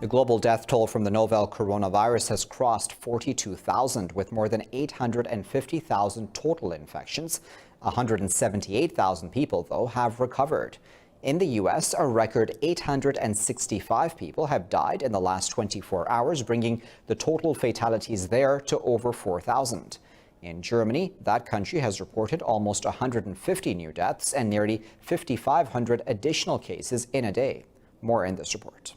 The global death toll from the novel coronavirus has crossed 42,000, with more than 850,000 total infections. 178,000 people, though, have recovered. In the U.S., a record 865 people have died in the last 24 hours, bringing the total fatalities there to over 4,000. In Germany, that country has reported almost 150 new deaths and nearly 5,500 additional cases in a day. More in this report.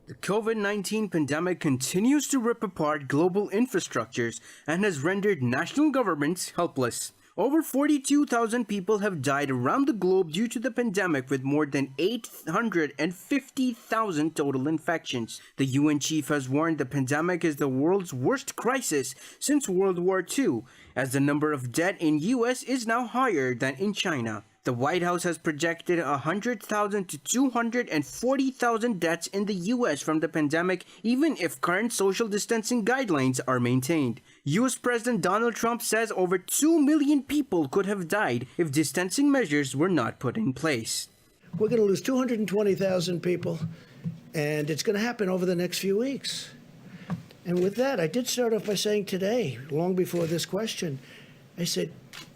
The COVID-19 pandemic continues to rip apart global infrastructures and has rendered national governments helpless. Over 42,000 people have died around the globe due to the pandemic, with more than 850,000 total infections. The UN chief has warned the pandemic is the world's worst crisis since World War II, as the number of dead in US is now higher than in China. The White House has projected 100,000 to 240,000 deaths in the U.S. from the pandemic, even if current social distancing guidelines are maintained. U.S. President Donald Trump says over 2 million people could have died if distancing measures were not put in place. We're going to lose 220,000 people, and it's going to happen over the next few weeks. And with that, I did start off by saying today, long before this question, I said,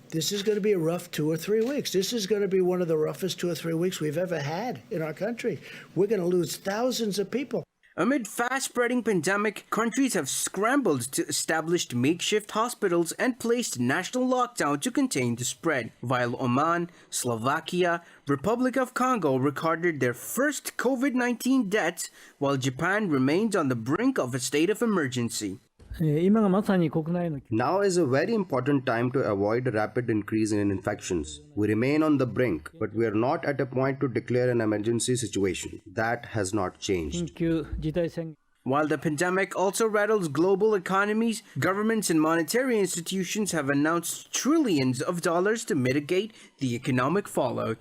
this is going to be a rough 2 or 3 weeks. This is going to be one of the roughest 2 or 3 weeks we've ever had in our country. We're going to lose thousands of people. Amid fast-spreading pandemic, countries have scrambled to establish makeshift hospitals and placed national lockdown to contain the spread, while Oman, Slovakia, Republic of Congo recorded their first COVID-19 deaths, while Japan remains on the brink of a state of emergency. Now is a very important time to avoid a rapid increase in infections. We remain on the brink, but we are not at a point to declare an emergency situation. That has not changed. While the pandemic also rattles global economies, governments and monetary institutions have announced trillions of dollars to mitigate the economic fallout.